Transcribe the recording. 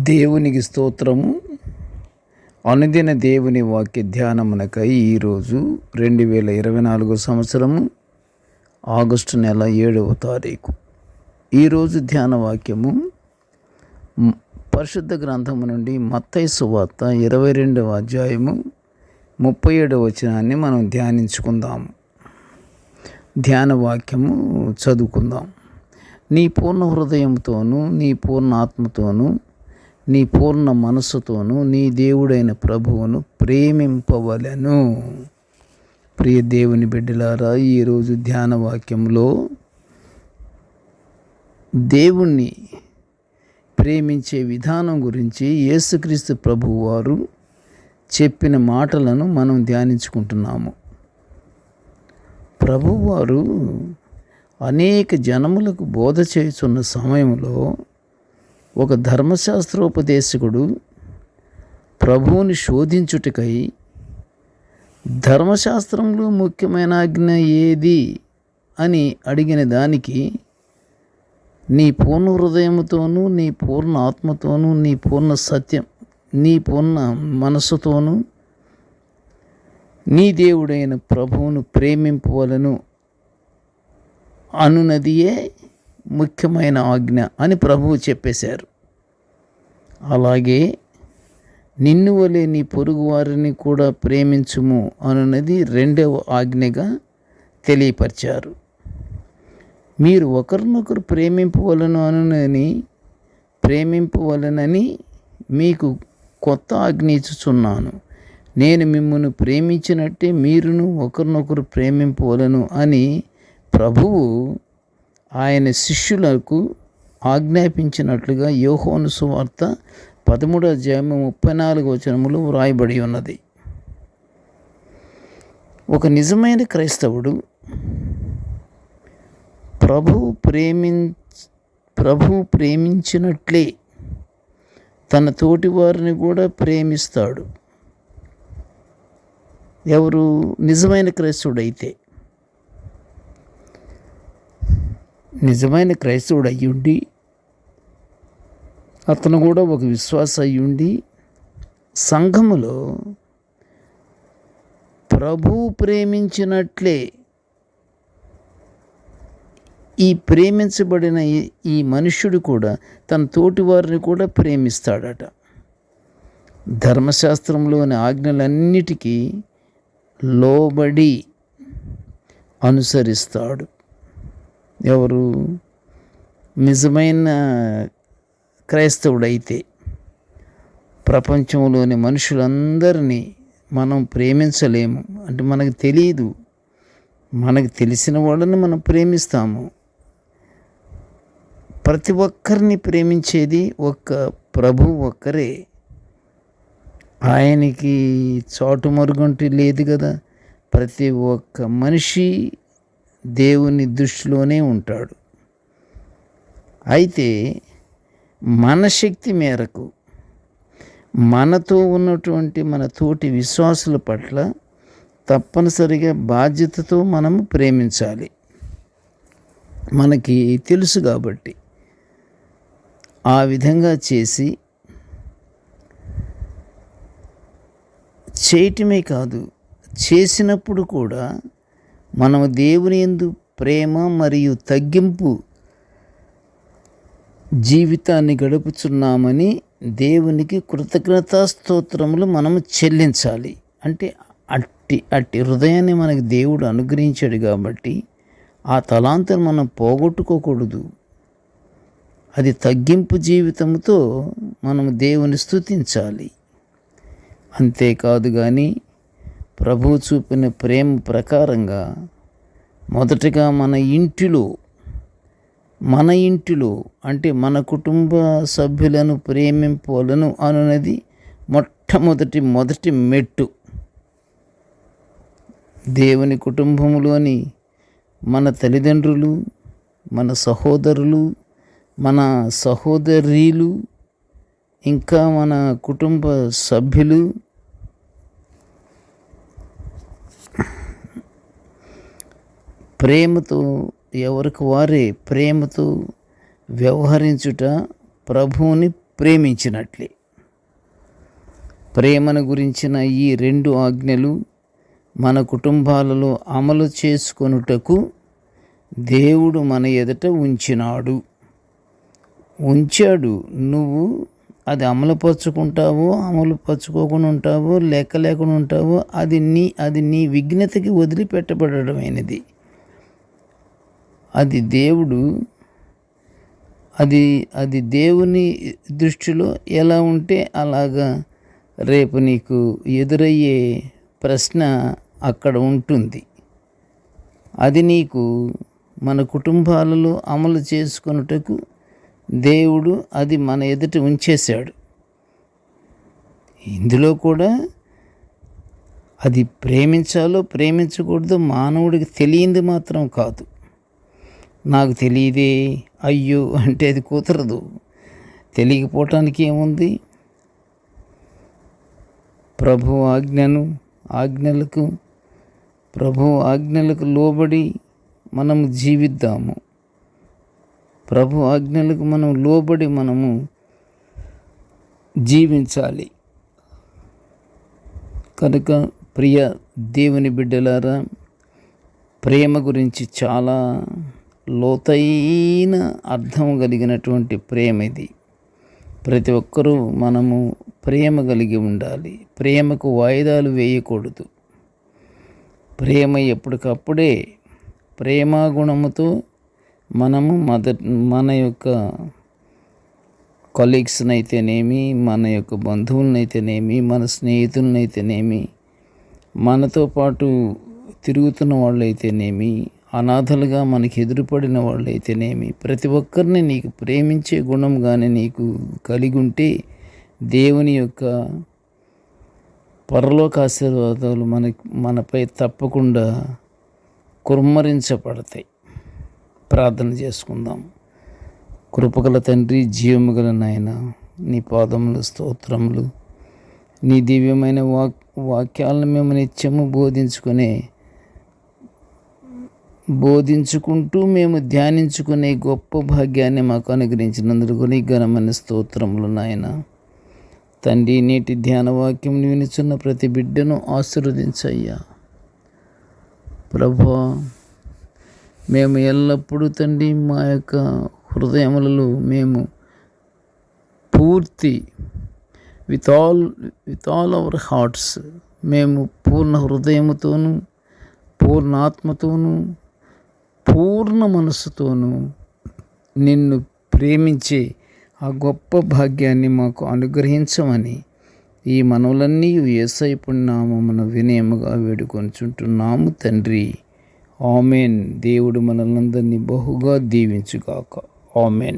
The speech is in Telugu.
దేవునికి స్తోత్రము. అనుదిన దేవుని వాక్య ధ్యానమునకై ఈరోజు 2024 సంవత్సరము ఆగస్టు నెల 7వ తారీఖు. ఈరోజు ధ్యాన వాక్యము పరిశుద్ధ గ్రంథము నుండి మత్తయి సువార్త 22వ అధ్యాయము 37వ వచనాన్ని మనం ధ్యానించుకుందాము. ధ్యాన వాక్యము చదువుకుందాం. నీ పూర్ణ హృదయంతోనూ, నీ పూర్ణ ఆత్మతోనూ, నీ పూర్ణ మనస్సుతోనూ నీ దేవుడైన ప్రభువును ప్రేమింపవలెను. ప్రియ దేవుని బిడ్డలారా, ఈరోజు ధ్యాన వాక్యంలో దేవుణ్ణి ప్రేమించే విధానం గురించి యేసుక్రీస్తు ప్రభువు వారు చెప్పిన మాటలను మనం ధ్యానించుకుంటున్నాము. ప్రభువారు అనేక జనములకు బోధ చేయుచున్న సమయంలో ఒక ధర్మశాస్త్రోపదేశకుడు ప్రభువుని శోధించుటకై ధర్మశాస్త్రంలో ముఖ్యమైన ఆజ్ఞ ఏది అని అడిగిన దానికి నీ పూర్ణ హృదయముతోనూ, నీ పూర్ణ ఆత్మతోనూ, నీ పూర్ణ సత్యం, నీ పూర్ణ మనస్సుతోనూ నీ దేవుడైన ప్రభువును ప్రేమింపవలను అనునదియే ముఖ్యమైన ఆజ్ఞ అని ప్రభువు చెప్పేశారు. అలాగే నిన్ను వలె నీ పొరుగు వారిని కూడా ప్రేమించుము అనున్నది రెండవ ఆజ్ఞగా తెలియపరిచారు. మీరు ఒకరినొకరు ప్రేమింపవలనని మీకు కొత్త ఆజ్ఞ ఇచ్చుచున్నాను. నేను మిమ్మును ప్రేమించినట్టే మీరును ఒకరినొకరు ప్రేమింపవలను అని ప్రభువు ఆయన శిష్యులకు ఆజ్ఞాపించినట్లుగా యోహాను సువార్త 13వ అధ్యాయము 34వ వచనములో వ్రాయబడి ఉన్నది. ఒక నిజమైన క్రైస్తవుడు ప్రభువు ప్రేమించినట్లే తన తోటి వారిని కూడా ప్రేమిస్తాడు. ఎవరు నిజమైన క్రైస్తవుడు అయితే, నిజమైన క్రైస్తవుడు అయ్యుండి అతను కూడా ఒక విశ్వాస అయ్యుండి సంఘములో ప్రభువు ప్రేమించినట్లే ఈ ప్రేమించబడిన ఈ మనుష్యుడు కూడా తన తోటి వారిని కూడా ప్రేమిస్తాడట. ధర్మశాస్త్రంలోని ఆజ్ఞలన్నిటికీ లోబడి అనుసరిస్తాడు. ఎవరు నిజమైన క్రైస్తవుడైతే ప్రపంచంలోని మనుషులందరినీ మనం ప్రేమించలేము. అంటే మనకు తెలియదు, మనకు తెలిసిన వాళ్ళని మనం ప్రేమిస్తాము. ప్రతి ఒక్కరిని ప్రేమించేది ఒక్క ప్రభు ఒక్కరే. ఆయనకి చాటు మరుగుంటి లేదు కదా. ప్రతి ఒక్క మనిషి దేవుని దృష్టిలోనే ఉంటాడు. అయితే మన శక్తి మేరకు మనతో ఉన్నటువంటి మన తోటి విశ్వాసుల పట్ల తప్పనిసరిగా బాధ్యతతో మనము ప్రేమించాలి. మనకి తెలుసు కాబట్టి ఆ విధంగా చేయటమే కాదు, చేసినప్పుడు కూడా మనము దేవుని యందు ప్రేమ మరియు తగ్గింపు జీవితాన్ని గడుపుచున్నామని దేవునికి కృతజ్ఞతాస్తోత్రములు మనము చెల్లించాలి. అంటే అట్టి హృదయాన్ని మనకు దేవుడు అనుగ్రహించాడు కాబట్టి ఆ తలాంతను మనం పోగొట్టుకోకూడదు. అది తగ్గింపు జీవితంతో మనము దేవుని స్తుతించాలి. అంతేకాదు కానీ ప్రభువు చూపిన ప్రేమ ప్రకారంగా మొదటగా మన ఇంటిలో అంటే మన కుటుంబ సభ్యులను ప్రేమింపవలను అనున్నది మొదటి మెట్టు. దేవుని కుటుంబంలోని మన తల్లిదండ్రులు, మన సహోదరులు, మన సహోదరీలు, ఇంకా మన కుటుంబ సభ్యులు ప్రేమతో ఎవరికి వారే ప్రేమతో వ్యవహరించుట ప్రభువుని ప్రేమించినట్లే. ప్రేమను గురించిన ఈ 2 ఆజ్ఞలు మన కుటుంబాలలో అమలు చేసుకొనుటకు దేవుడు మన ఎదుట ఉంచాడు. నువ్వు అది అమలుపరుచుకోకుండా ఉంటావో లేకుండా ఉంటావో అది నీ విఘ్నతకి వదిలిపెట్టబడమైనది. అది దేవుని దృష్టిలో ఎలా ఉంటే అలాగా రేపు నీకు ఎదురయ్యే ప్రశ్న అక్కడ ఉంటుంది. అది నీకు మన కుటుంబాలలో అమలు చేసుకొనుటకు దేవుడు అది మన ఎదుట ఉంచేశాడు. ఇందులో కూడా అది ప్రేమించాలో ప్రేమించకూడదో మానవుడికి తెలియంది మాత్రం కాదు. నాకు తెలియదే అయ్యో అంటే అది కుదరదు. తెలియకపోవటానికి ఏముంది? ప్రభు ఆజ్ఞలకు లోబడి మనము జీవిద్దాము. ప్రభు ఆజ్ఞలకు మనం లోబడి మనము జీవించాలి. కనుక ప్రియ దేవుని బిడ్డలారా, ప్రేమ గురించి చాలా లోతైన అర్థం కలిగినటువంటి ప్రేమ ఇది. ప్రతి ఒక్కరూ మనము ప్రేమ కలిగి ఉండాలి. ప్రేమకు వాయిదాలు వేయకూడదు. ప్రేమ ఎప్పటికప్పుడే ప్రేమ గుణముతో మనము మన యొక్క కొలీగ్స్నైతేనేమి, మన యొక్క బంధువులనైతేనేమి, మన స్నేహితులనైతేనేమి, మనతో పాటు తిరుగుతున్న వాళ్ళైతేనేమి, అనాథలుగా మనకి ఎదురుపడిన వాళ్ళైతేనేమి, ప్రతి ఒక్కరిని నీకు ప్రేమించే గుణం కానీ నీకు కలిగి ఉంటే దేవుని యొక్క పరలోక ఆశీర్వాదాలు మనపై తప్పకుండా కుమ్మరించబడతాయి. ప్రార్థన చేసుకుందాం. కృపగల తండ్రి, జీవముగల నాయన, నీ పాదములు స్తోత్రములు. నీ దివ్యమైన వాక్యాలను మేము నిత్యము బోధించుకుంటూ మేము ధ్యానించుకునే గొప్ప భాగ్యాన్ని మాకు అనుగ్రహించినందుకు నీ ఘనమైన స్తోత్రములు నాయన. తండ్రి, నేటి ధ్యాన వాక్యం వినుచున్న ప్రతి బిడ్డను ఆశీర్వదించయ్యా. ప్రభువా, మేము ఎల్లప్పుడూ తండ్రి మా యొక్క హృదయములలో మేము పూర్తి విత్ ఆల్ అవర్ హార్ట్స్ మేము పూర్ణ హృదయముతోనూ, పూర్ణ ఆత్మతోనూ, పూర్ణ మనస్సుతోనూ నిన్ను ప్రేమించే ఆ గొప్ప భాగ్యాన్ని మాకు అనుగ్రహించమని ఈ మనవులన్నీ యేసయ్య పుణ్యనామమున వినయముగా వేడుకొనుచుంటున్నాము తండ్రి. ఆమెన్. దేవుడు మనలందరినీ బహుగా దీవించుగాక. ఆమెన్.